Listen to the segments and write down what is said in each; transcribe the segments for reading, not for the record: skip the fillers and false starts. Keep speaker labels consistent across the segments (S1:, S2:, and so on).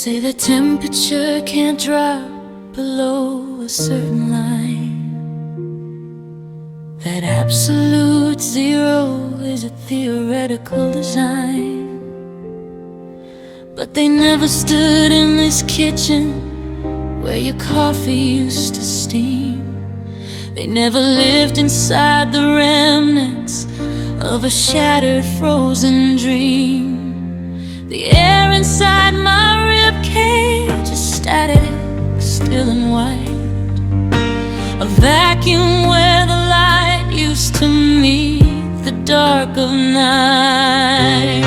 S1: say the temperature can't drop below a certain line, that absolute zero is a theoretical design. But they never stood in this kitchen where your coffee used to steam. They never lived inside the remnants of a shattered, frozen dream. The air inside my ribcage is static, still and white, a vacuum where the light used to meet the dark of night.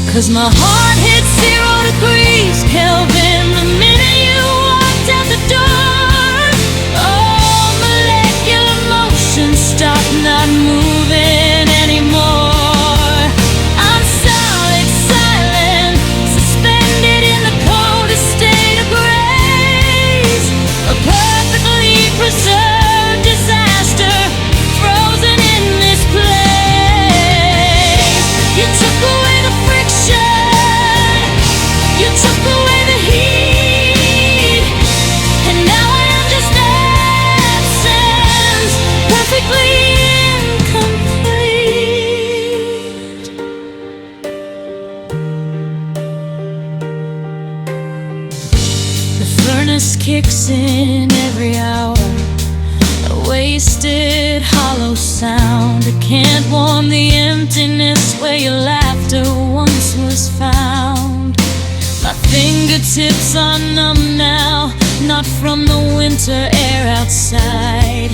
S1: 'Cause my heart hit 0 degrees Kelvin the minute you walked out the door. Oh, molecular motion stopped not moving anymore. I'm solid, silent, suspended in the coldest state of grace, a perfectly preserved disaster, frozen in this place. You took away the friction, you took away the heat, and now I am just absence, perfectly incomplete. The furnace kicks in every hour, a wasted, hollow sound. It can't warm the emptiness where your laughter once was found. My fingertips are numb now, not from the winter air outside,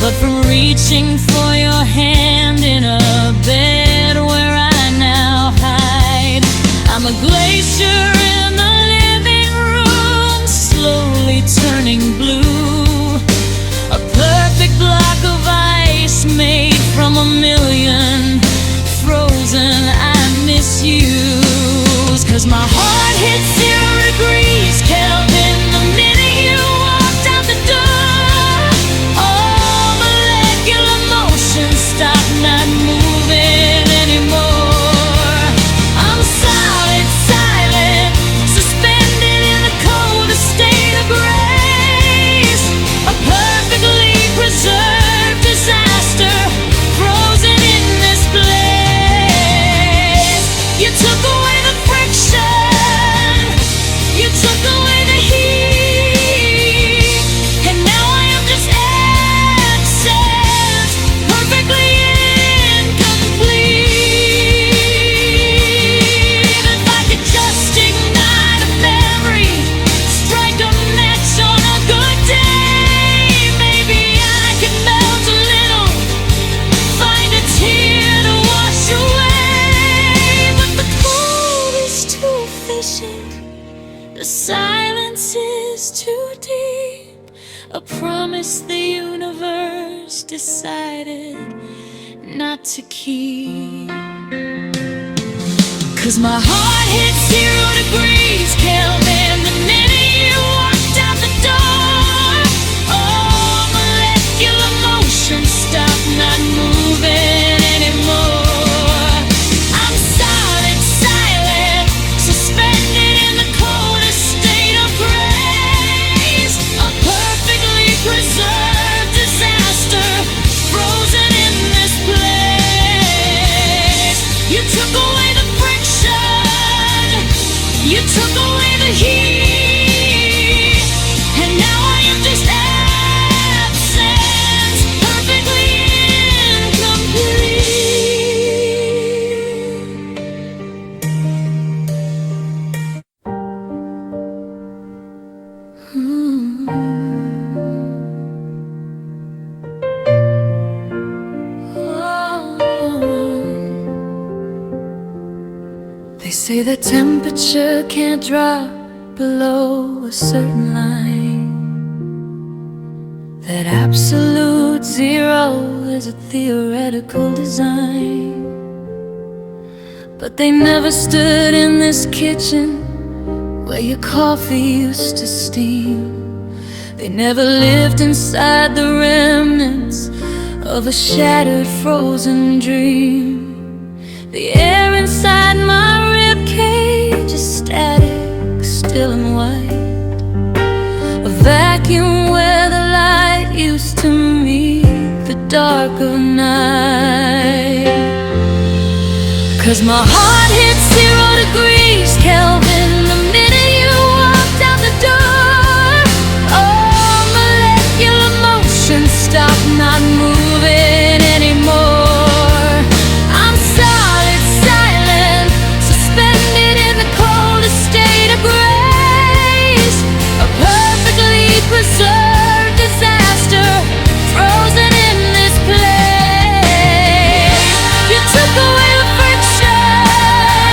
S1: but from reaching for your hand in a bed where I now hide. I'm a glacier in the living room, slowly turning blue, a perfect block of ice made from a million frozen I misuse. 'Cause my heart hit 0 degrees Kelvin the minute you walked out the door. All molecular motion stopped not moving anymore. I'm solid, silent, suspended in the coldest state of grace, a perfectly preserved disaster, frozen in this place. You took away the friction, you took away the heat, and now I am just absence, perfectly incomplete. If I could just ignite a memory, strike a match on a good day, maybe I could melt a little, find a tear to wash away. But the cold is too efficient, the silence is too deep, a promise the universe decided not to keep. 'Cause my heart hit 0 degrees Kelvin the minute you walked out the door. Oh, molecular motion stopped not moving anymore. I'm solid, silent, suspended in the coldest state of grace, a perfectly preserved disaster, frozen in this place. You took away the friction, you took away the heat, and now I am just absence, perfectly incomplete. They say the temperature can't drop below a certain line, that absolute zero is a theoretical design. But they never stood in this kitchen where your coffee used to steam. They never lived inside the remnants of a shattered, frozen dream. The air inside my ribcage is static, still and white, a vacuum where the light used to meet the dark of night. 'Cause my heart hit 0 degrees Kelvin the minute you walked out the door. Oh, molecular motion stopped, not moving anymore. I'm solid, silent, suspended in the coldest state of grace, a perfectly preserved disaster, frozen in this place. You took away the friction,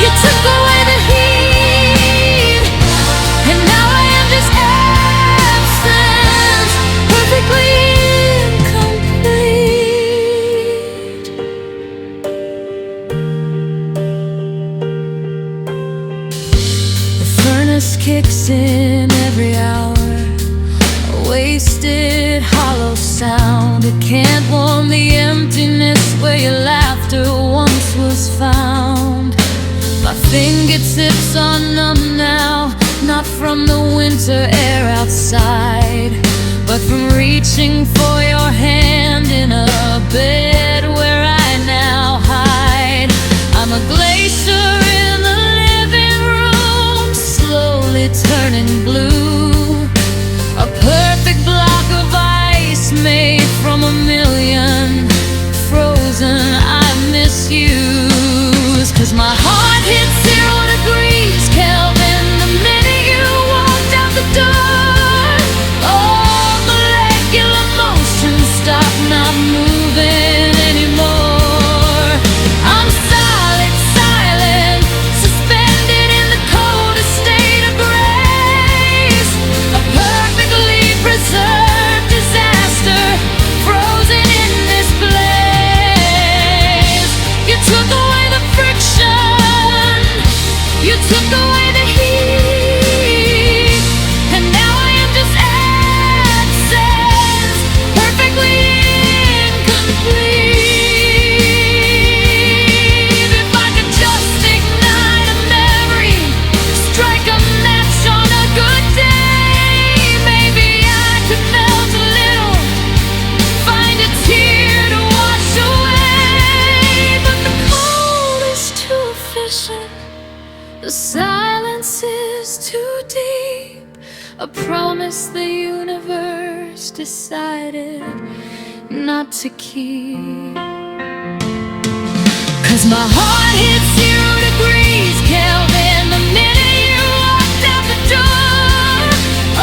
S1: you took away the heat, and now I am just absence, perfectly incomplete. The furnace kicks in every hour, a wasted hollow sound. It can't warm the emptiness where your laughter once was found. My fingertips are numb now, not from the winter air outside, but from reaching for your hand in a bed where I now hide. I'm a glacier in the living room, slowly turning blue, a perfect block of ice made from a million frozen I misuse. 'Cause my heart hit 0 degrees Kelvin the minute you walked out the door. Oh, molecular motion stopped, not moving anymore. I'm solid, silent, suspended in the coldest state of grace, a perfectly preserved disaster, frozen in this place. You took away the friction, you took away the heat, and now I am just absence, perfectly incomplete. If I could just ignite a memory, strike a match on a good day, maybe I could melt a little, find a tear to wash away. But the cold is too efficient, the silence is too deep, a promise the universe decided not to keep. 'Cause my heart hit 0 degrees Kelvin the minute you walked out the door.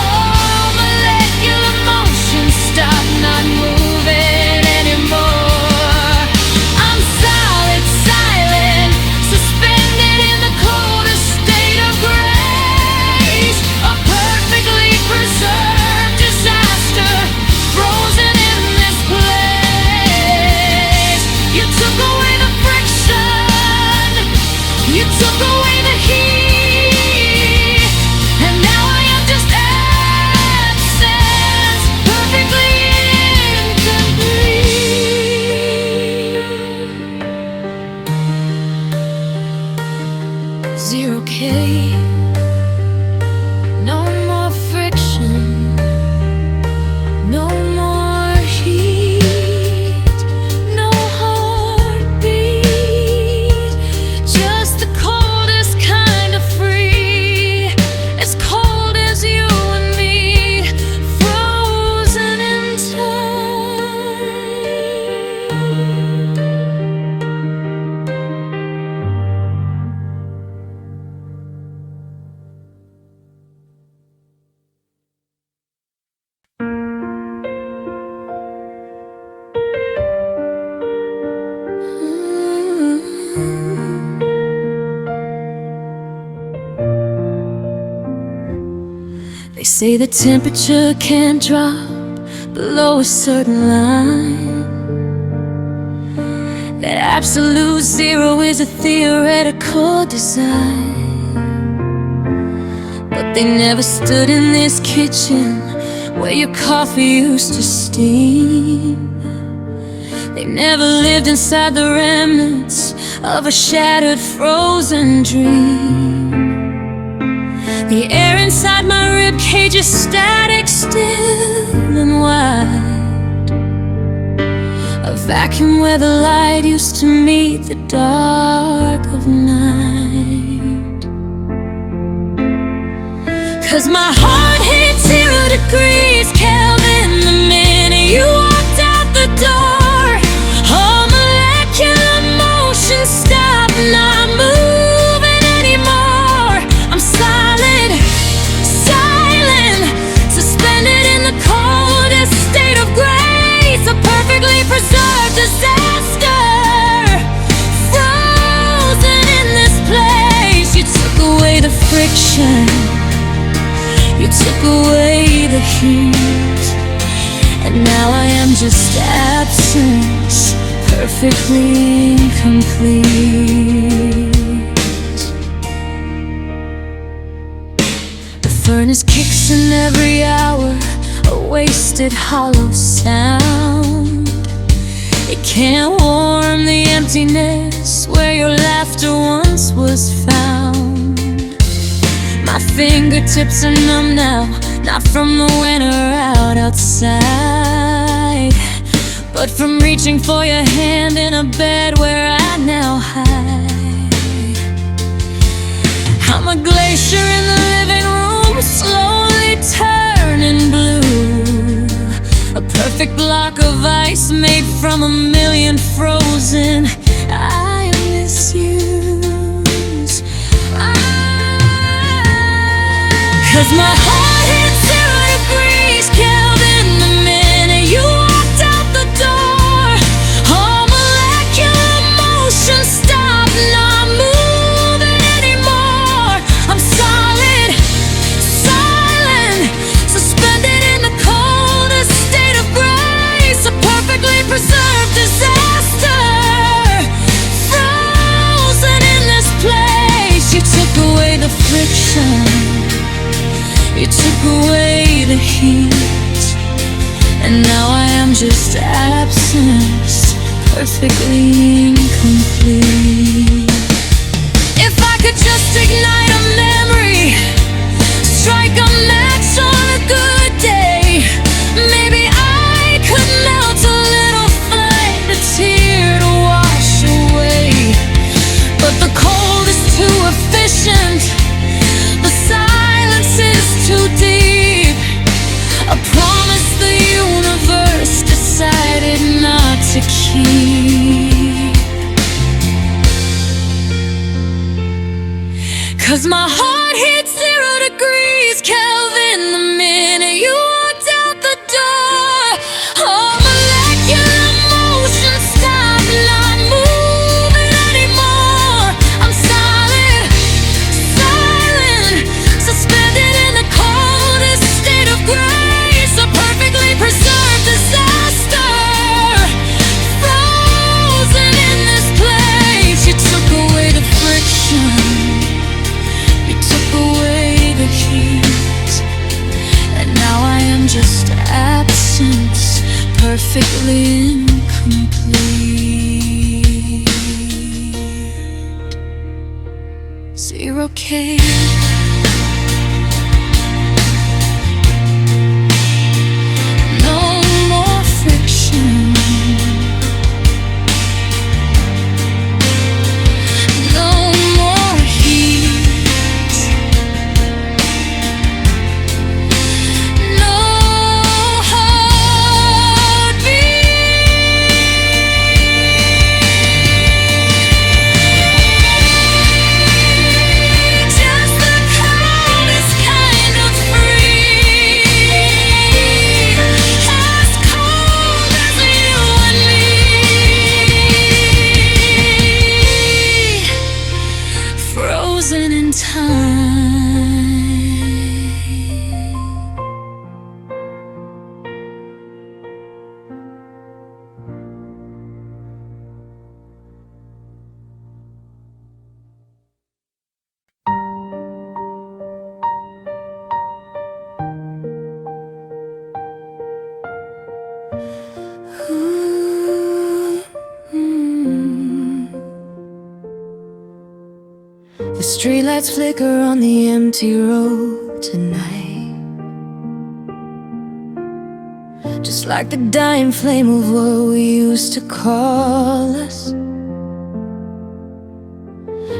S1: Oh, molecular motion stopped, not moving anymore. I'm solid, silent, suspended in the coldest state of grace, a perfectly preserved disaster, frozen in this place. You took away the friction, you took away the heat, and now I am just absence, perfectly incomplete. 0K, no more friction, no more heat, no heartbeat, just the coldest kind of free, as cold as you and me, frozen in time. They say the temperature can't drop below a certain line, that absolute zero is a theoretical design. But they never stood in this kitchen where your coffee used to steam. They never lived inside the remnants of a shattered, frozen dream. The air inside my ribcage is static, still and wide. A vacuum where the light used to meet the dark of night. 'Cause my heart hit 0 degrees Kelvin the minute you walked out the door. All molecular motion stopped, not moving anymore. I'm solid, silent, suspended in the coldest state of grace. A perfectly preserved disaster, frozen in this place. You took away the friction, you took away the heat, and now I am just absence, perfectly incomplete. The furnace kicks in every hour, a wasted hollow sound. It can't warm the emptiness where your laughter once was found. My fingertips are numb now, not from the winter out outside, but from reaching for your hand in a bed where I now hide. I'm a glacier in the living room, slowly turning blue. A perfect block of ice made from a million frozen I misuse. 'Cause my heart hit 0 degrees Kelvin the minute you walked out the door. All molecular motion stopped, not moving anymore. I'm solid, silent, suspended in the coldest state of grace. A perfectly preserved disaster, frozen in this place. You took away the friction, you took away the heat, and now I am just absence, perfectly incomplete. If I could just ignite a memory, strike a match on a good day, maybe I could melt a little flame, a tear to wash away. But the cold is too efficient, the silence is too deep. A promise the universe decided not to keep. 'Cause my heart hit 0 degrees Kelvin the minute you walked out the door. All molecular motion stopped, not moving anymore. I'm solid, silent, suspended in the coldest state of grace. A perfectly preserved disaster, frozen in this place. You took away the friction, you took away the heat, and now I am just absence, perfectly incomplete. 0K. No more friction, no more heat, no heartbeat. Just the Streetlights flicker on the empty road tonight, just like the dying flame of what we used to call us.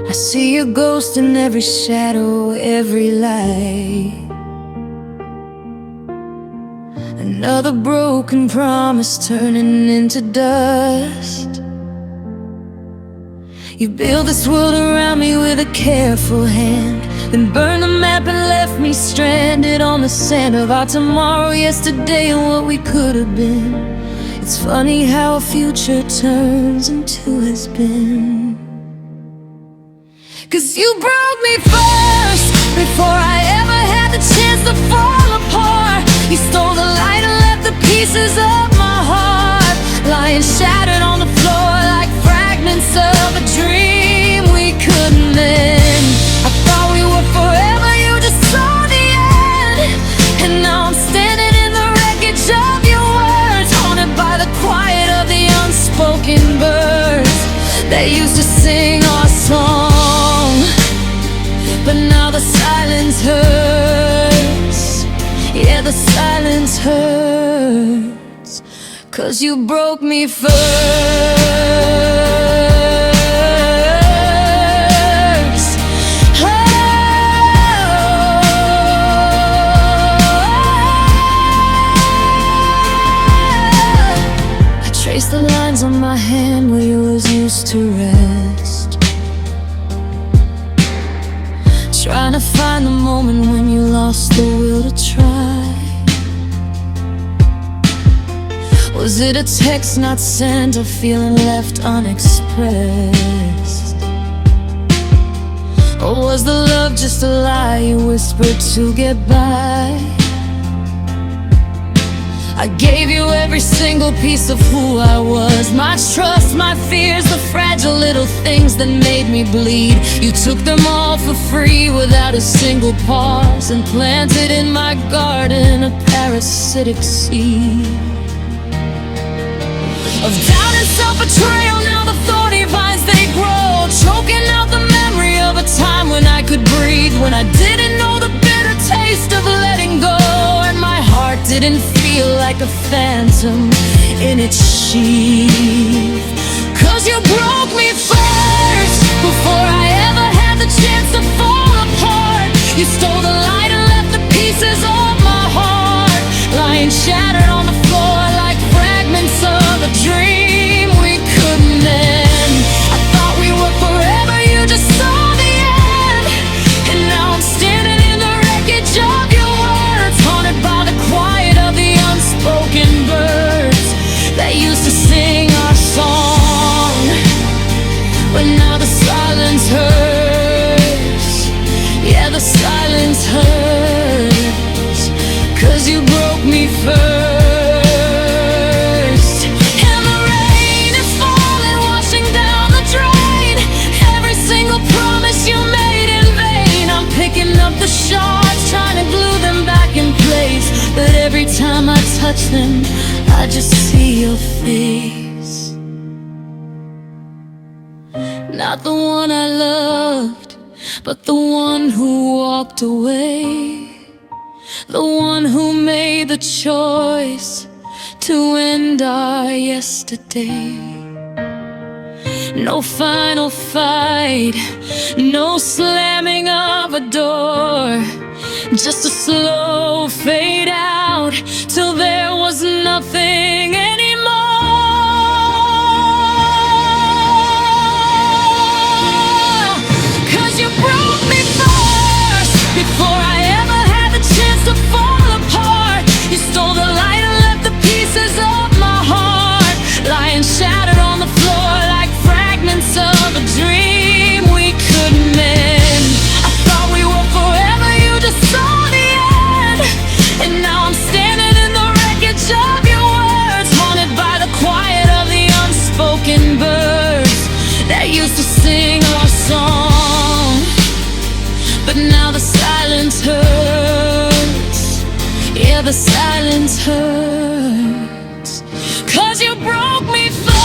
S1: I see your ghost in every shadow, every light. Another broken promise turning into dust. You built this world around me with a careful hand, then burned the map and left me stranded on the sand of our tomorrow, yesterday, and what we could have been. It's funny how a future turns into has been. 'Cause you broke me first, before I ever had the chance to fall apart. You stole the light and left the pieces of my heart lying shattered on the floor like fragments of a dream we couldn't mend. I thought we were forever, you just saw the end. And now I'm standing in the wreckage of your words, haunted by the quiet of the unspoken birds that used to sing our song. But now the silence hurts, yeah, the silence hurts, 'cause you broke me first. Oh, I traced the lines on my hand where yours used to rest, trying to find the moment when you lost the will to try. Was it a text not sent, a feeling left unexpressed? Or was the love just a lie you whispered to get by? I gave you every single piece of who I was, my trust, my fears, the fragile little things that made me bleed. You took them all for free without a single pause, and planted in my garden a parasitic seed of doubt and self-betrayal. Now the thorny vines, they grow, choking out the memory of a time when I could breathe, when I didn't know the bitter taste of letting go, and my heart didn't feel like a phantom in its sheath. 'Cause you broke me first, before I ever had the chance to fall apart. You stole the light and left the pieces of my heart lying shattered on the floor like fragments of a dream we couldn't end. I thought we were forever, you just saw the end. And now I'm standing in the wreckage of your words, haunted by the quiet of the unspoken birds that used to sing our song. But now the silence hurts, yeah, the silence hurts, 'cause you broke me first. And the rain is falling, washing down the drain, every single promise you made in vain. I'm picking up the shards, trying to glue them back in place, but every time I touch them, I just see your face. Not the one I loved, but the one who walked away, the one who made the choice to end our yesterday. No final fight, no slamming of a door, just a slow fade out till there was nothing anymore. 'Cause you broke me first, before I ever had the chance to fall apart. You stole the light and left the pieces of my heart lying shattered on the floor like fragments of a dream we couldn't mend. I thought we were forever, you just saw the end. And now I'm standing in the wreckage of your words, haunted by the quiet of the unspoken birds that used to sing our song. But now the silence hurts, yeah, the silence hurts, 'cause you broke me first.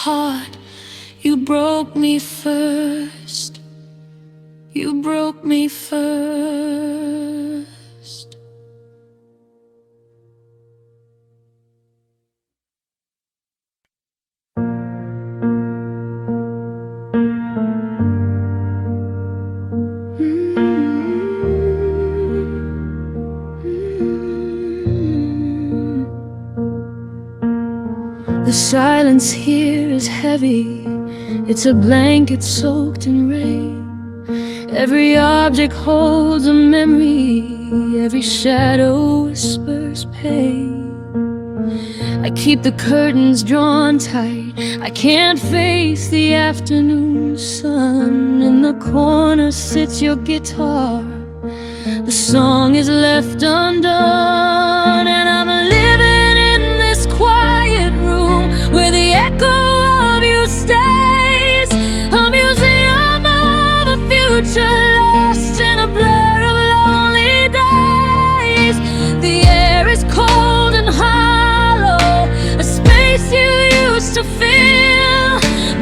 S1: heart. You broke me first. You broke me first. The silence here is heavy. It's a blanket soaked in rain. Every object holds a memory. Every shadow whispers pain. I keep the curtains drawn tight. I can't face the afternoon sun. In the corner sits your guitar. The song is left undone, and I'm living in this quiet room where the echo of you stays. A museum of a future lost in a blur of lonely days. The air is cold and hollow, a space you used to fill.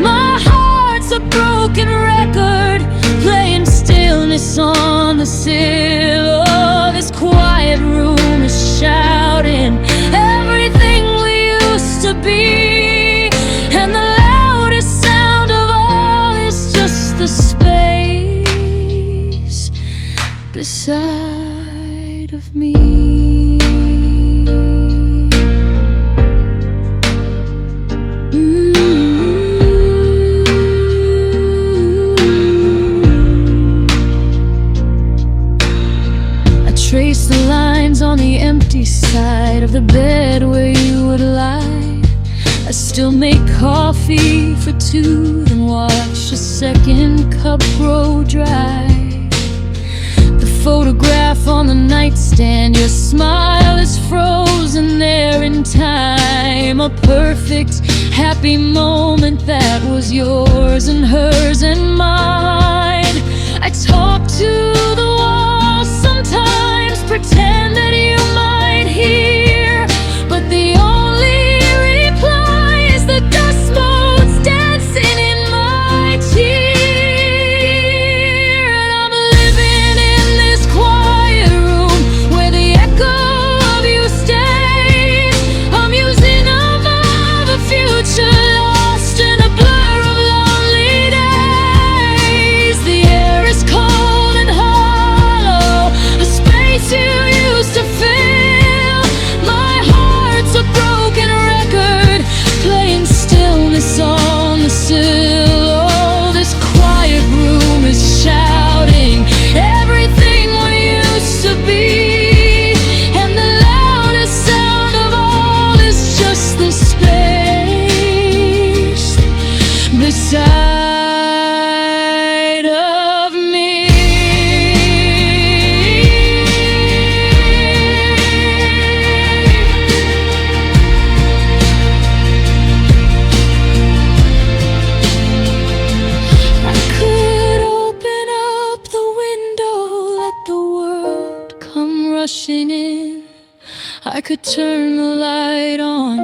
S1: My heart's a broken record, playing stillness on the sill. Oh, this quiet room is shouting everything we used to be, and the loudest sound of all is just the space beside of me. Trace the lines on the empty side of the bed where you would lie. I still make coffee for two, then watch a second cup grow dry. The photograph on the nightstand, your smile is frozen there in time. A perfect, happy moment that was yours and hers and mine. I talk to the wall sometimes, pretend that you might hear, but the only reply is the dust motes dancing in my tear. And I'm living in this quiet room where the echo of you stays. A museum of a future lost in a blur of lonely days. The air is cold and hollow, a space you used to fill. My heart's a broken record, playing stillness on the sill. Oh, this quiet room is shouting everything we used to be, and the loudest sound of all is just the space beside of me. I could open up the window, let the world come rushing in. I could turn the light on,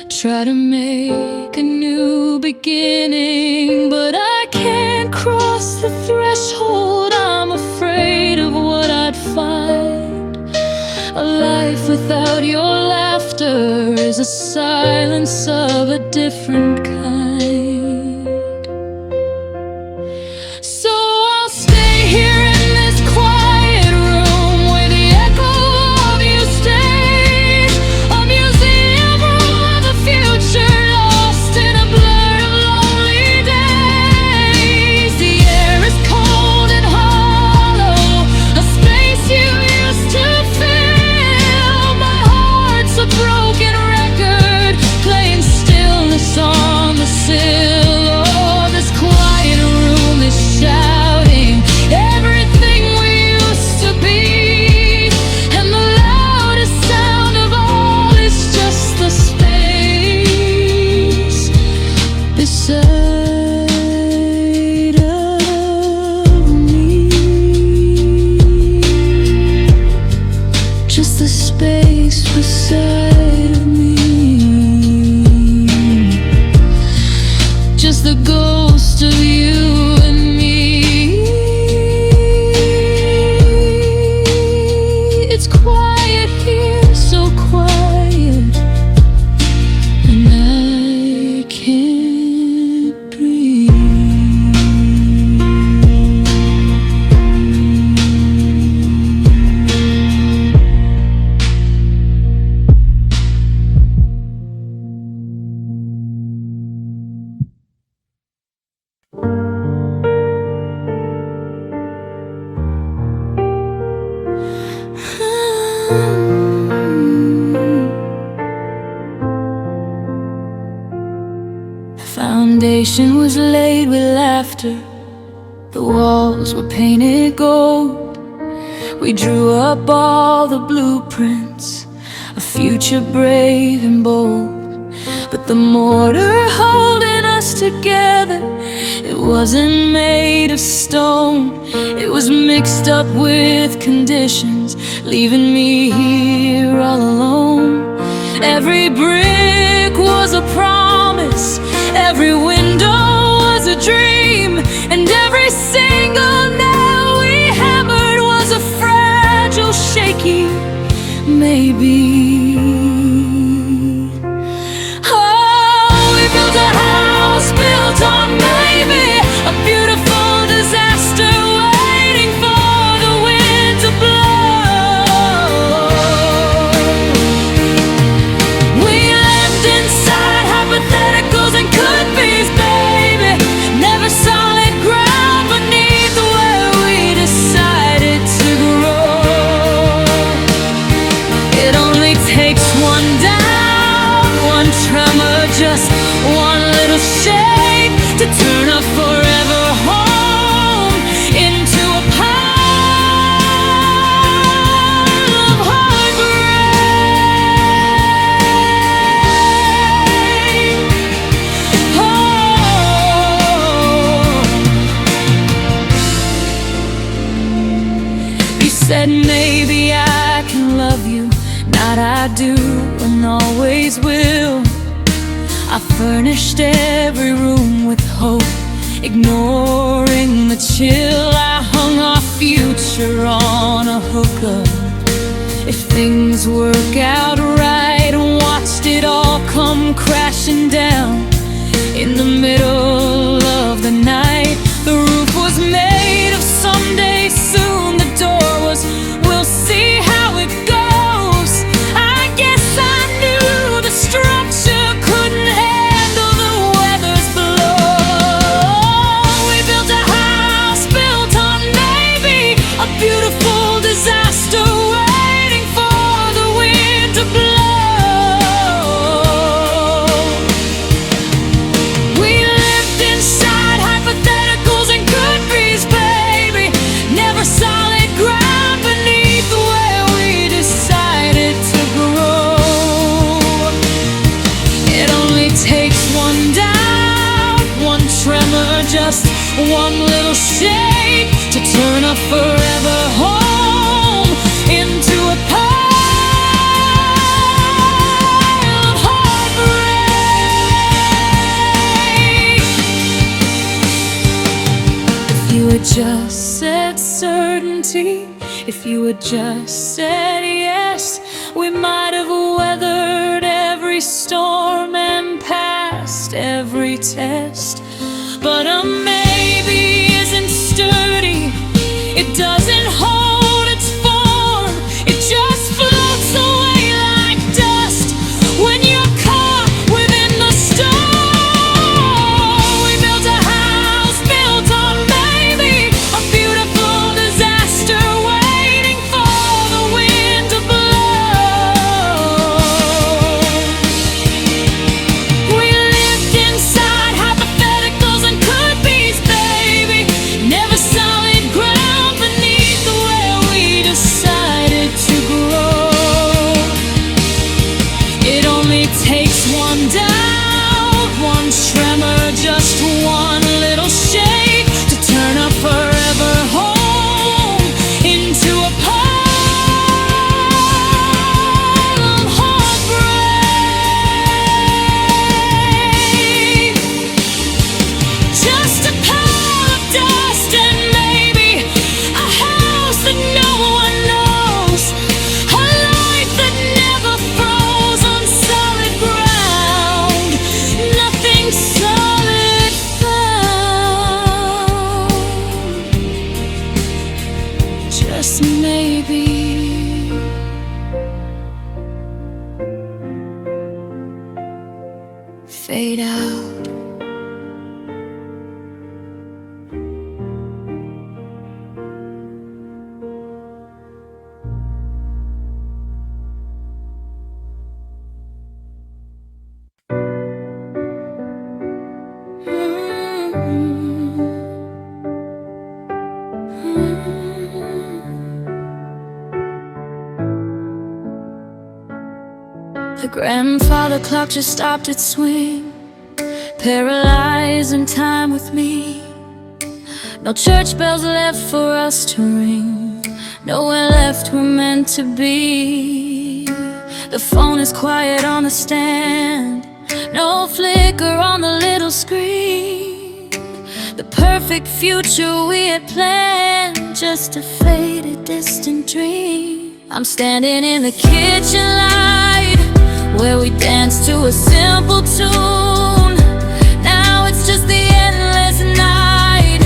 S1: try to make a new beginning, but I can't cross the threshold. I'm afraid of what I'd find. A life without your laughter is a silence of a different kind. So I'll stay here in this quiet room where the echo of you stays. A museum of a future lost in a blur of lonely days. The air is cold and hollow, a space you used to fill. My heart's a broken record, playing stillness on the sill. Oh, this quiet room is shouting everything we used to be, and the loudest sound of all is just the space beside of me. Just the space beside of me. just the ghost of you and me. It's quiet here, so quiet, and I can't breathe. Foundation was laid with laughter. The walls were painted gold. We drew up all the blueprints, a future brave and bold. But the mortar holding us together, it wasn't made of stone. It was mixed up with conditions, leaving me here all alone. Every brick was a promise, every window was a dream, and every single nail we hammered was a fragile, shaky maybe. Oh, we built a house built on maybe, a beautiful disaster waiting for the wind to blow. We lived inside hypotheticals and could-be's, baby. Never solid ground beneath where we decided to grow. It only takes one doubt, one tremor, just one little shake to turn a forever home into a pile of heartbreak. Oh, you said maybe I can love you, not I do and always will. I furnished every room with hope, ignoring the chill. I hung our future on a hookup. If things work out right, watched it all come crashing down in the middle of the night. The roof was made of someday soon. The door was, we'll see how it goes. I guess I knew the structure couldn't handle the weather's blow. We built a house built on maybe, a beautiful disaster waiting for the wind to blow. We lived inside hypotheticals and could-be's, baby. Never solid ground beneath where we decided to grow. It only takes one doubt, one tremor, just one little shake to turn a forever home into a pile of heartbreak. If you had just said certainty, if you had just said yes, we might have weathered every storm and passed every test. But a maybe isn't sturdy, it doesn't hold its form, it just floats away like dust when you're caught within the storm. We built a house built on maybe, a beautiful disaster waiting for the wind to blow. We lived inside hypotheticals and could-be's, fade out. The grandfather clock just stopped its swing, paralyzing time with me. No church bells left for us to ring, nowhere left we're meant to be. The phone is quiet on the stand, no flicker on the little screen. The perfect future we had planned, just a faded, distant dream. I'm standing in the kitchen light, where we danced to a simple tune. Now it's just the endless night,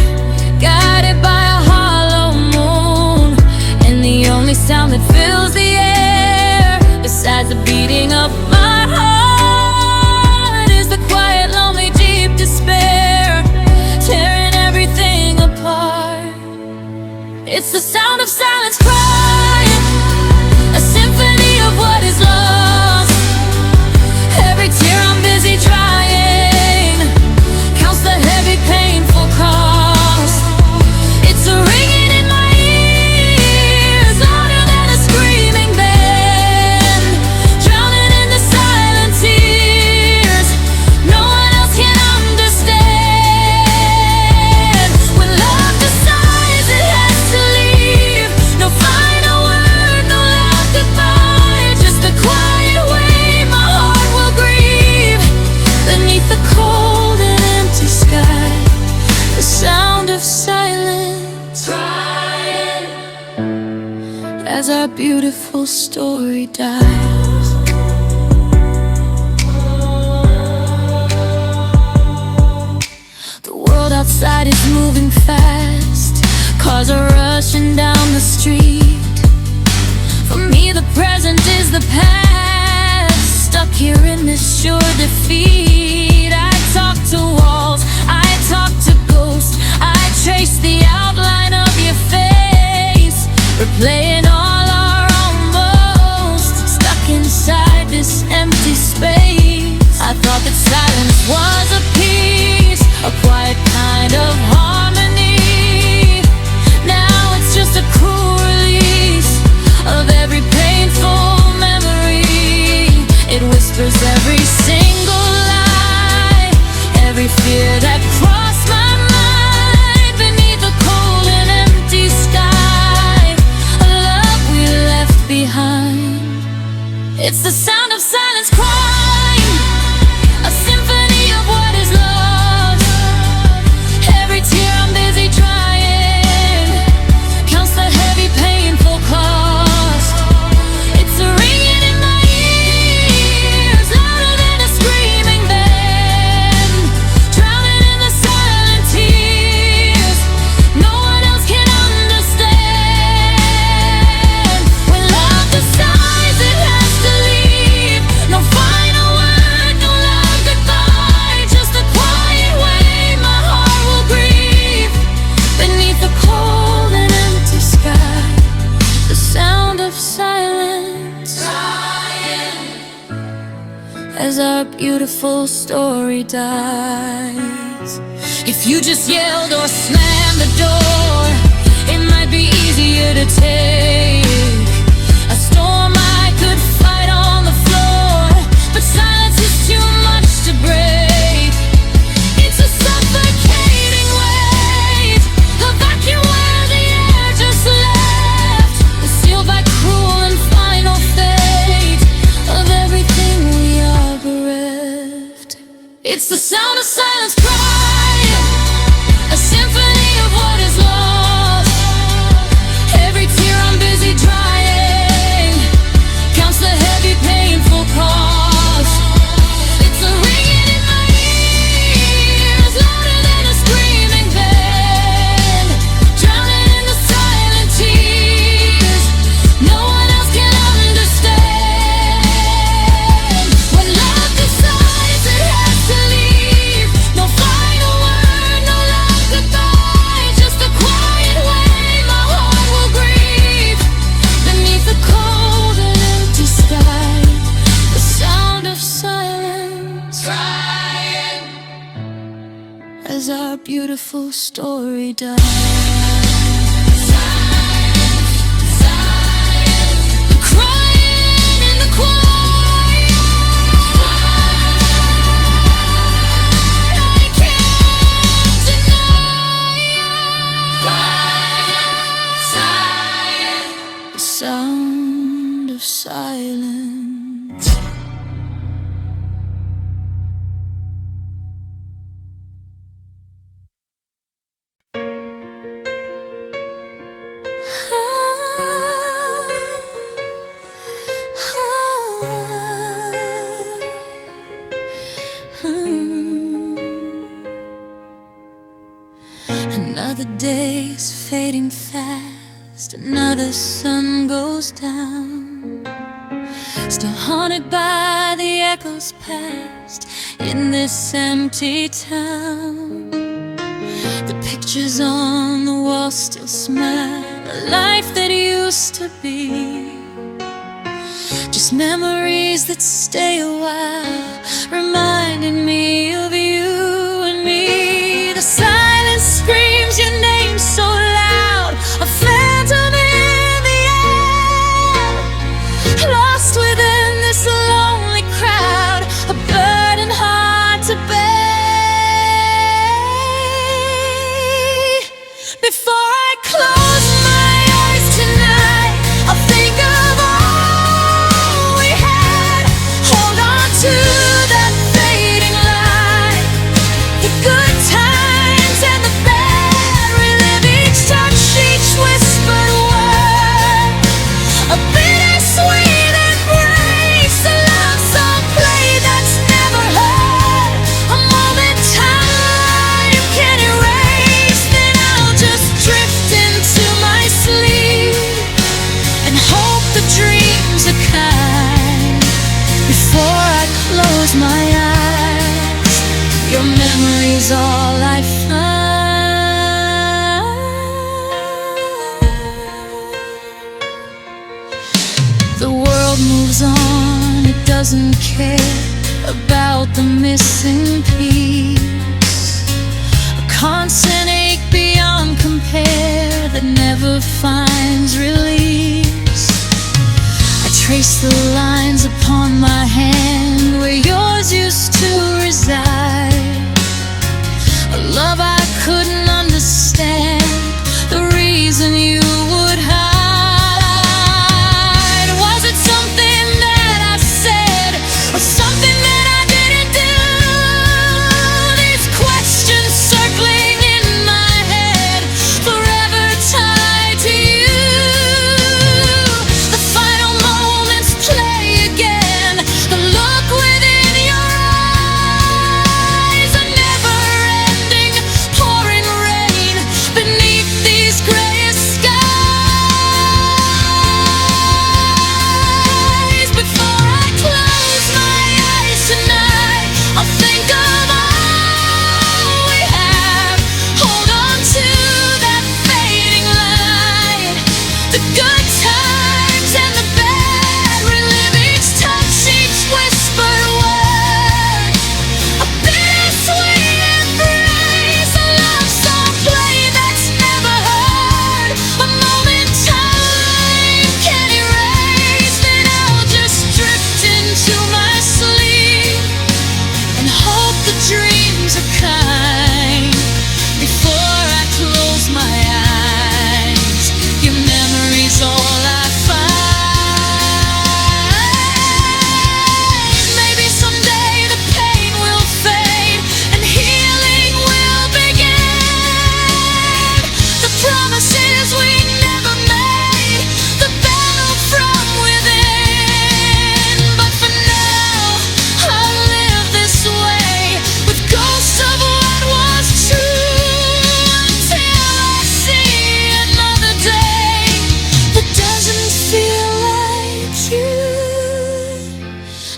S1: guided by a hollow moon. And the only sound that fills the air, besides the beating of my heart, is the quiet, lonely, deep despair, tearing everything apart. It's the sound of silence crying, a symphony of what is lost. Every tear I'm busy trying, counts the heavy, painful cost. It's a ringing in my ears, louder than a screaming band, drowning in the silent tears no one else can understand. When love decides it has to leave, no final word, no loud goodbye, just a quiet way my heart will grieve beneath the cold and empty sky. The sound of silence crying as our beautiful story dies. The world outside is moving fast, cars are rushing down the street. For me the present is the past, stuck here in this sure defeat. I talk to walls, I talk to ghosts, I trace the outline of your face, replaying all our almost, stuck inside this empty space. I thought that silence was a peace, a quiet kind of harmony. Now it's just a cruel release of every painful memory. It whispers every single lie, every fear that crossed my mind beneath the cold and empty sky, a love we left behind. It's the sound of silence crying, a symphony of what is lost. Every tear I'm busy trying, counts the heavy, painful cost. It's a ringing in my ears, louder than a screaming band, drowning in the silent tears no one else can understand. When love decides it has to leave, no final word, no loud goodbye, just a quiet way my heart will grieve beneath the cold and empty sky. The sound of silence crying as our beautiful story dies. If you just yelled or slammed the door, it might be easier to take. A storm I could fight on the floor, but silence is too much to break. It's a suffocating weight, a vacuum where the air just left, sealed by cruel and final fate of everything we are bereft. It's the sound of silence crying, a symphony of what is lost. Every tear I'm busy drying, counts the heavy, painful cost. It's a ringing in my ears, louder than a screaming band, drowning in the silent tears no one else can understand. When love decides it has to beautiful story died. Crying in the quiet, I can't deny the sound of silence. Another day is fading fast, another sun goes down. Still haunted by the echoes past in this empty town. The pictures on the wall still smile, a life that used to be. Just memories that stay a while, reminding me of you and me. The silence screams your name so loud, a phantom in the air, lost within this lonely crowd, a burden hard to bear. Before I close my eyes tonight, I'll think of all we had. Hold on to that fading light, the good times and the bad. Relive each touch, each whispered word, a bittersweet embrace, a love song played that's never heard, a moment time can erase. Then I'll just drift into my sleep and hope the dreams are kind. Before I close my eyes, your memory's all I find. The world moves on, it doesn't care about the missing piece, a constant ache beyond compare that never finds release. I trace the lines upon my hand where yours used to reside, a love I couldn't understand, the reason you would hide. Was it something that I said or something that I didn't do? These questions circling in my head, forever tied to you. The final moments play again, the look within your eyes, a never-ending pouring rain beneath these grayest skies. Before I close my eyes tonight, I'll think of all we have. Hold on to that fading light, the good times and the bad. Relive each touch, each whispered word, a bittersweet embrace, a love song played that's never heard, a moment time can erase. Then I'll just drift into my sleep and hope the dreams are kind. Before I close my eyes, your memory's all I find. Maybe someday the pain will fade and healing will begin. The promises we never made, the battle from within. But for now, I'll live this way, with ghosts of what was true, until I see another day that doesn't feel like you.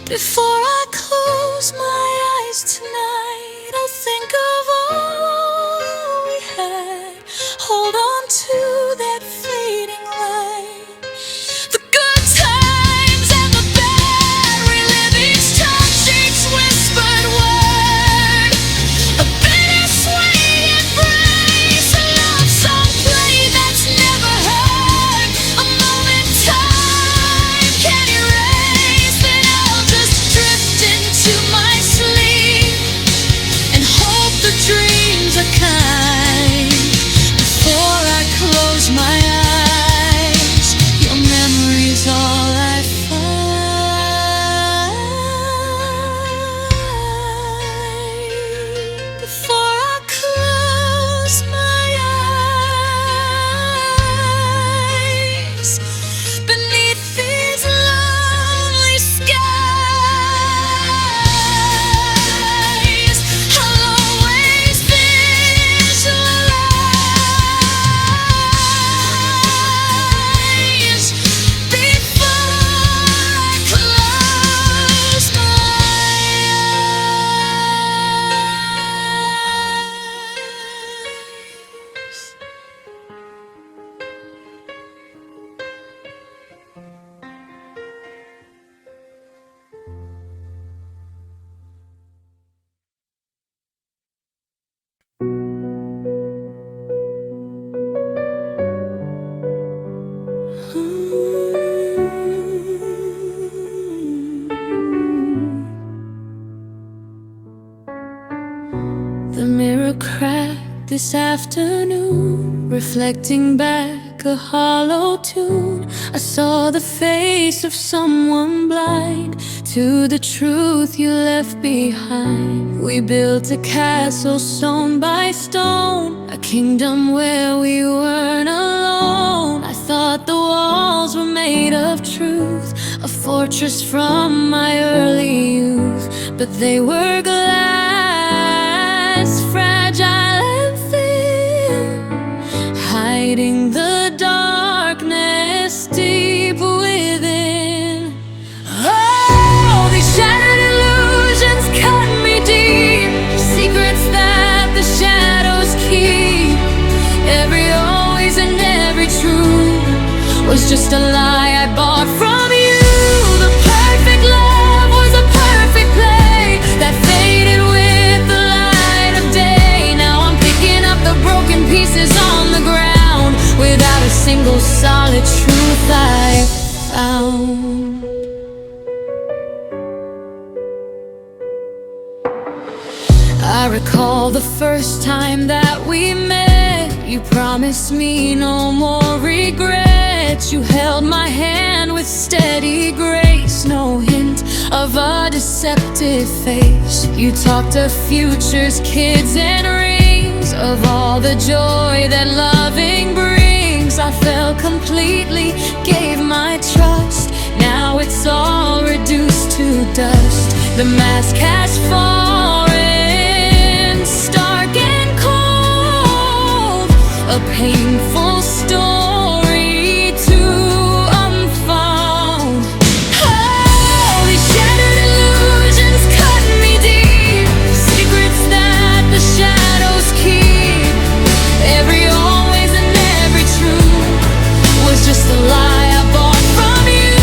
S1: Before I close my eyes tonight, I'll think of all we had. Hold on to that fading light, the good times and the bad. Relive each touch, each whispered word, a bittersweet this afternoon, reflecting back a hollow tune. I saw the face of someone blind to the truth you left behind. We built a castle stone by stone, a kingdom where we weren't alone. I thought the walls were made of truth, a fortress from my early youth, but they were glass, fragile and thin, hiding the darkness deep within. Oh, these shattered illusions cut me deep, secrets that the shadows keep. Every always and every true was just a lie I bought from you. The perfect love was a perfect play that faded with the light of day. Now I'm picking up the broken pieces on the ground without a single solid truth I found. I recall the first time that we met. You promised me no more regrets. You held my hand with steady grace, no hint of a deceptive face. You talked of futures, kids and rings, of all the joy that loving brings. I fell completely, gave my trust. Now it's all reduced to dust. The mask has fallen, stark and cold, a painful story to unfold. Oh, these shattered illusions cut me deep, secrets that the shadows keep. Every always and every true was just a lie I bought from you.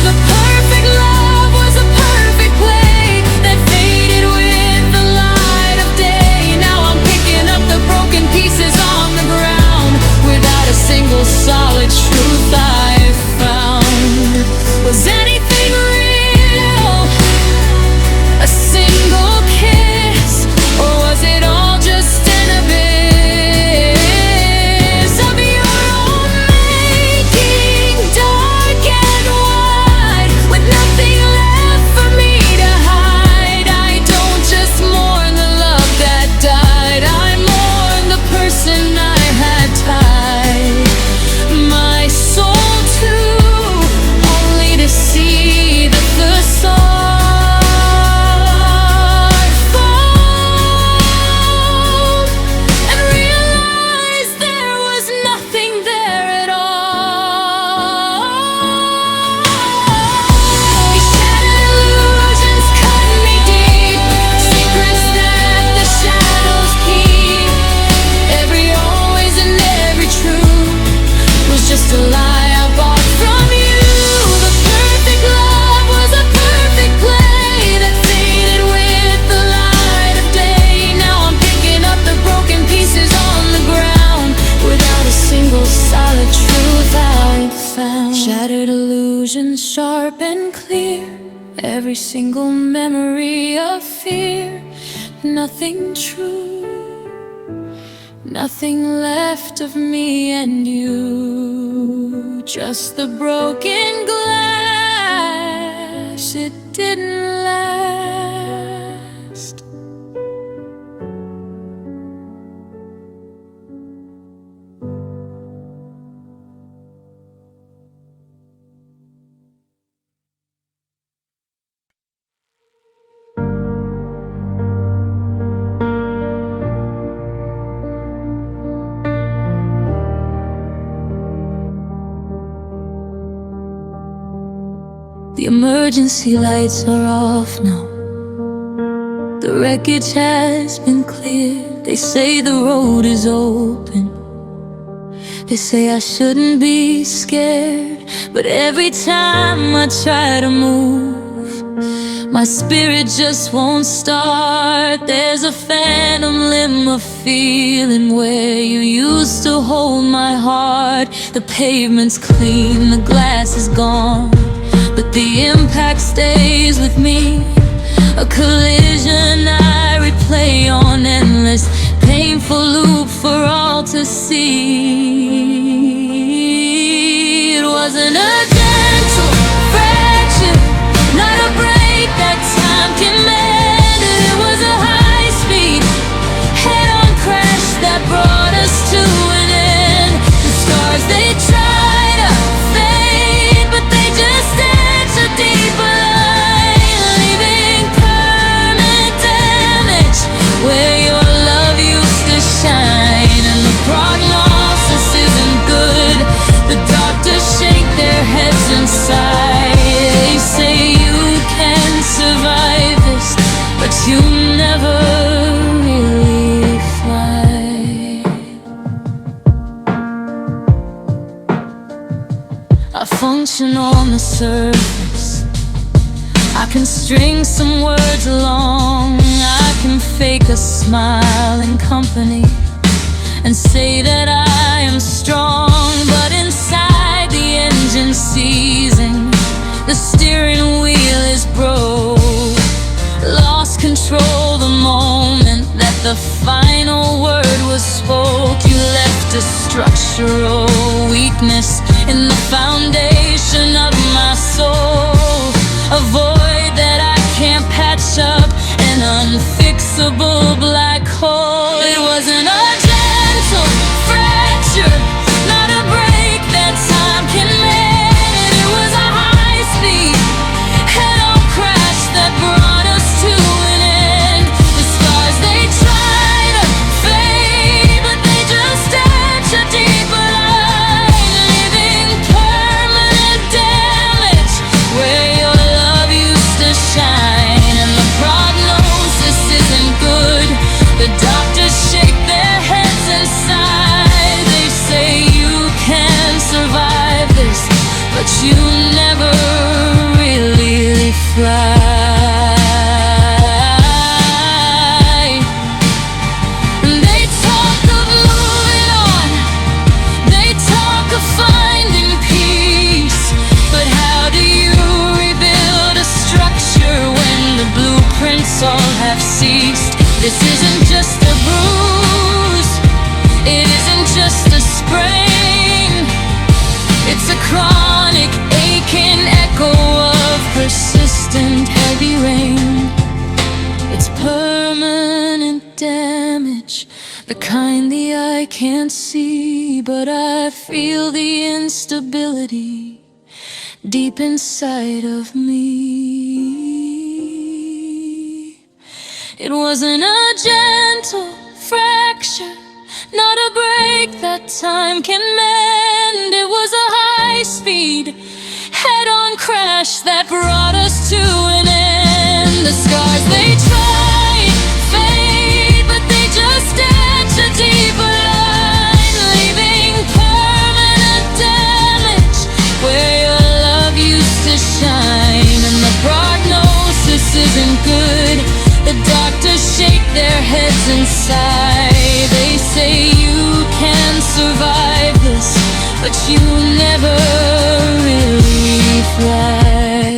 S1: The perfect love was a perfect play that faded with the light of day. Now I'm picking up the broken pieces on the ground without a single solid truth I found. Was anything real? A single kiss? Or was it all just an abyss of your own making, dark and wide, with nothing left for me to hide? I don't just mourn the love that died, I mourn the person I had tied my soul to, only to see the facade fall and realize there was nothing there at all. These shattered illusions cut me deep, secrets that the shadows keep. Every always and every true was just a lie I bought from you. The perfect love was a perfect play that faded with the light of day. Now I'm picking up the broken pieces on the ground without a single solid truth I found. Shattered illusions, sharp and clear, every single memory of fear. Nothing true, nothing left of me and you, just the broken glass. It didn't last. The emergency lights are off now. The wreckage has been cleared. They say the road is open. They say I shouldn't be scared, but every time I try to move, my spirit just won't start. There's a phantom limb of feeling where you used to hold my heart. The pavement's clean, the glass is gone, but the impact stays with me. A collision I replay on endless, painful loop for all to see. It wasn't a gentle fracture, not a break that time can mend. It was a high-speed, head-on crash that brought us to an end. The scars, they try to fade, but they just etch a deeper line, leaving permanent damage where your love used to shine. And the prognosis isn't good. The doctors shake their heads inside. They say you can survive this, but you never really fly. I function on the surface. I can string some words along. I can fake a smile in company and say that I am strong. But inside, the engine seizing, the steering wheel is broke. Lost control the moment that the final word was spoke. You left a structural weakness in the foundation of my soul, a void that I can't patch up, an unfixable black hole. It wasn't a gentle fracture, not a break that time can mend. It was a high-speed, head-on crash that brought us to an end. The scars, they try to fade, but they just etch a deeper line, leaving permanent damage where your love used to shine. And the prognosis isn't good. The doctors shake their heads inside. They say you can survive this, but you never really fly. They talk of moving on, they talk of finding peace, but how do you rebuild a structure when the blueprints all have ceased? This isn't just a bruise, it isn't just a sprain. It's a chronic, aching echo of persistent heavy rain. It's permanent damage, the kind the eye can't see, but I feel the instability deep inside of me. It wasn't a gentle fracture, not a break that time can mend. It was a high-speed, head-on crash that brought us to an end. The scars, they try fade, but they just etch a deeper line, leaving permanent damage where your love used to shine. And the prognosis isn't good. The doctors shake their heads inside. They say you can survive this, but you never really fly.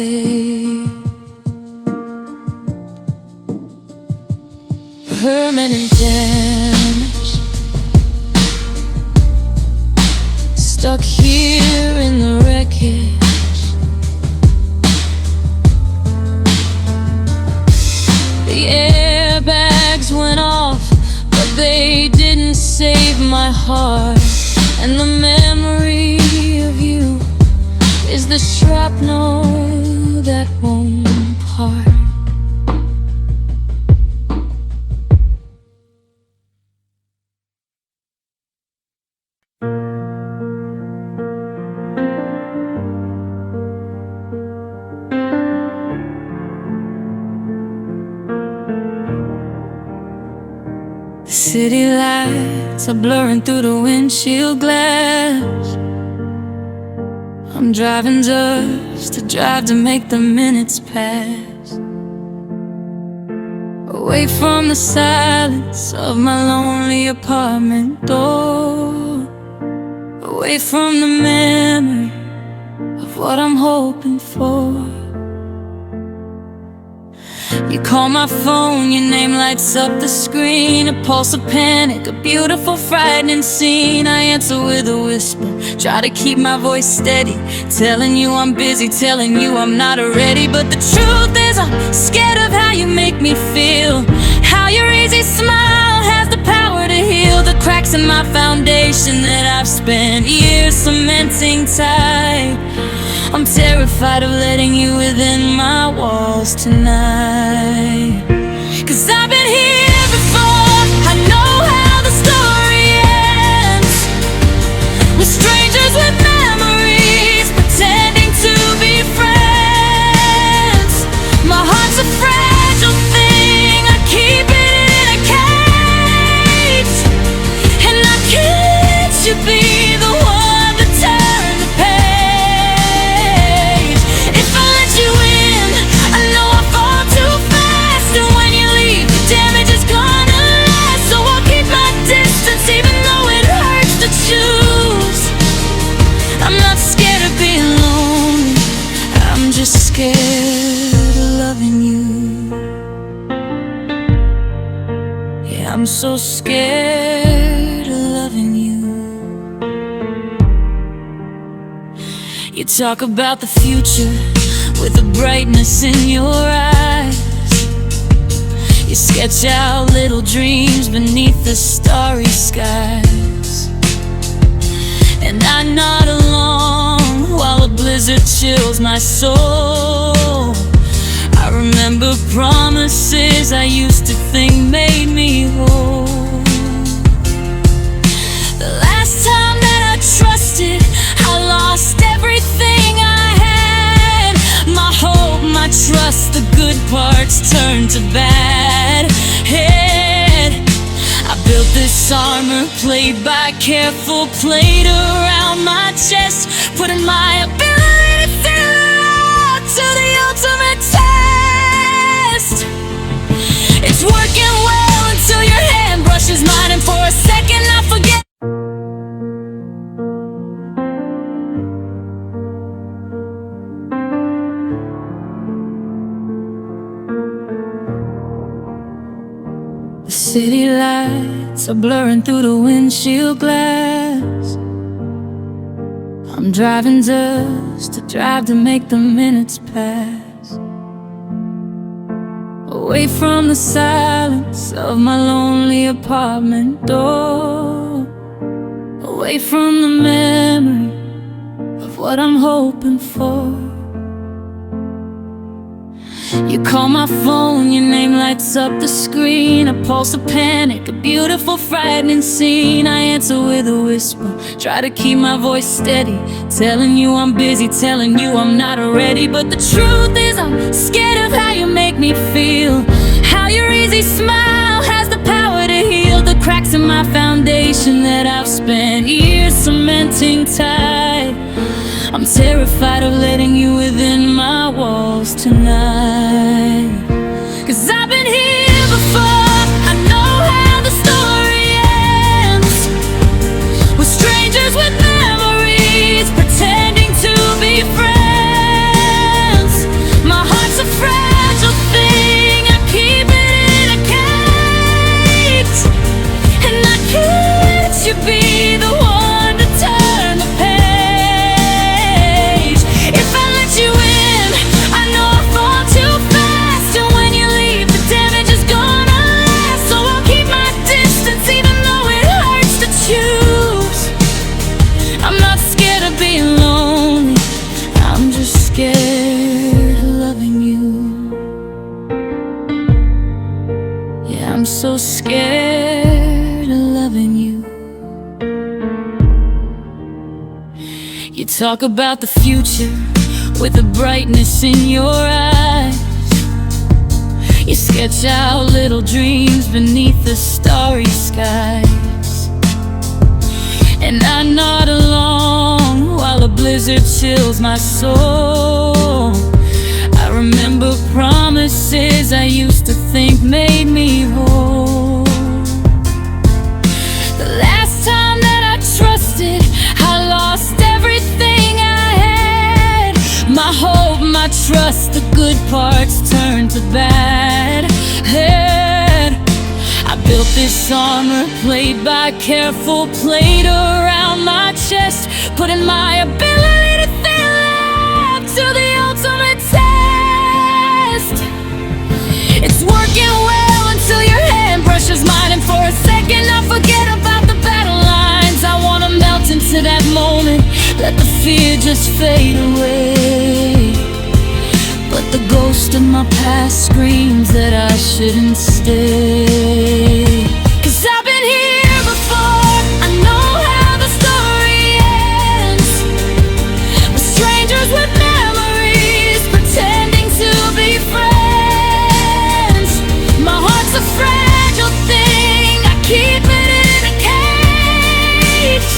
S1: Permanent damage, stuck here in the wreckage. The airbags went off, but they didn't save my heart. And the memory of you is the shrapnel that won't part. City lights are blurring through the windshield glass. I'm driving just to drive to make the minutes pass, away from the silence of my lonely apartment door, away from the memory of what I'm hoping for. You call my phone, your name lights up the screen. A pulse of panic, a beautiful frightening scene. I answer with a whisper, try to keep my voice steady, telling you I'm busy, telling you I'm not ready. But the truth is I'm scared of how you make me feel, how your easy smile has the power to heal the cracks in my foundation that I've spent years cementing tight. I'm terrified of letting you within my walls tonight. 'Cause I've been here before, I know how the story ends, with strangers with memories pretending to be friends. My heart's a fragile thing, I keep it in a cage, and I can't you be the one to turn the page. If I let you in, I know I fall too fast, and when you leave, the damage is gonna last. So I'll keep my distance even though it hurts to choose. I'm not scared of being lonely, I'm just scared of loving you. Yeah, I'm so scared of loving you. You talk about the future with a brightness in your eyes. You sketch out little dreams beneath the starry skies, and I nod along while a blizzard chills my soul. I remember promises I used to think made me whole. The last time that I trusted, I lost everything I had. My hope, my trust, the good parts turned to bad. I built this armor plate by careful plate around my chest, putting my ability to feel out to the ultimate test. It's working well until your hand brushes mine, and for a second I forget. The city lights are blurring through the windshield glass. I'm driving just to drive to make the minutes pass, away from the silence of my lonely apartment door, away from the memory of what I'm hoping for. You call my phone, your name lights up the screen. A pulse of panic, a beautiful frightening scene. I answer with a whisper, try to keep my voice steady, telling you I'm busy, telling you I'm not ready. But the truth is I'm scared of how you make me feel, how your easy smile has the power to heal the cracks in my foundation that I've spent years cementing tight. I'm terrified of letting you within my walls tonight. 'Cause I've been here before, I know how the story ends, with strangers with memories pretending to be friends. My heart's a fragile thing, I keep it in a cage, and I can't you be the one to turn the page. If I let you in, I know I fall too fast, and when you leave, the damage is gonna last. So I'll keep my distance even though it hurts to choose. I'm not scared of being lonely, I'm just scared of loving you. Yeah, I'm so scared of loving you. You talk about the future with a brightness in your eyes. You sketch out little dreams beneath the starry skies, and I nod along while a blizzard chills my soul. I remember promises I used to think made me whole. The last time that I trusted, I lost everything I had. My hope, my trust, trust the good parts turn to bad. I built this armor plate by careful plate around my chest, putting my ability to feel up to the ultimate test. It's working well until your hand brushes mine, and for a second I forget about the battle lines. I wanna melt into that moment, let the fear just fade away. But the ghost of my past screams that I shouldn't stay. 'Cause I've been here before, I know how the story ends. With strangers with memories, pretending to be friends. My heart's a fragile thing, I keep it in a cage.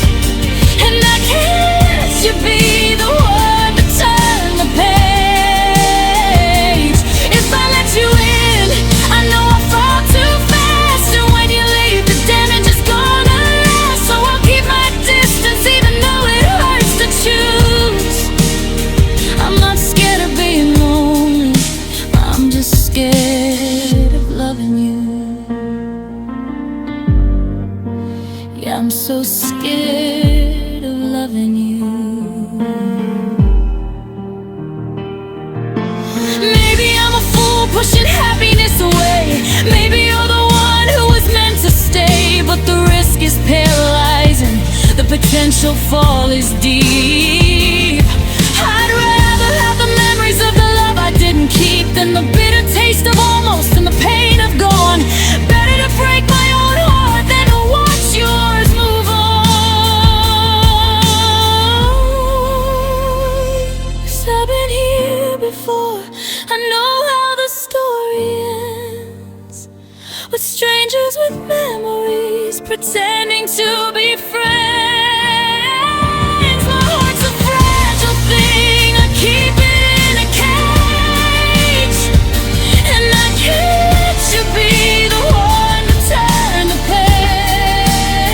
S1: And I can't let you be the one to turn the page. If I let you in, I know I'll fall too fast, and when you leave, the damage is gonna last. So I'll keep my distance even though it hurts to choose. I'm not scared of being lonely, I'm just scared of loving you. Yeah, I'm so scared of loving you. Maybe I'm a fool pushing happiness away. Maybe you're the one who was meant to stay, but the risk is paralyzing, the potential fall is deep. I'd rather have the memories of the love I didn't keep than the bitter taste of almost and the pain of gone. Better to break my own heart than to watch yours move on. 'Cause I've been here before, I know how the story ends. With strangers with memories, pretending to be friends. My heart's a fragile thing, I keep it in a cage. And I can't let you be the one to turn the page.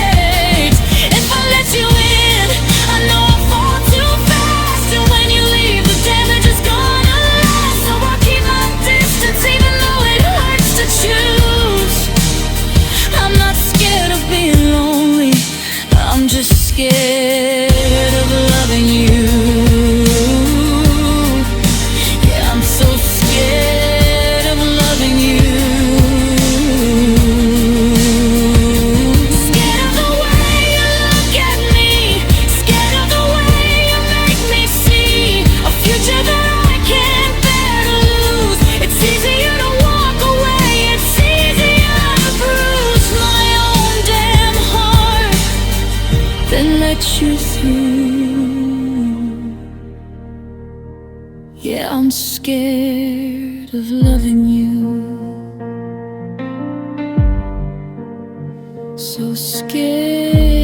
S1: If I let you in, I know I'll fall too fast, and when you leave, the damage is gonna last. So I'll keep my distance even though it hurts to choose. I'm not scared of being lonely, I'm just scared of loving you. Yeah, I'm so scared of loving you. Scared of the way you look at me, scared of the way you make me see a future that I can't bear to lose. It's easier to walk away, it's easier to bruise my own damn heart than let you through. Yeah, I'm scared of loving you. So scared.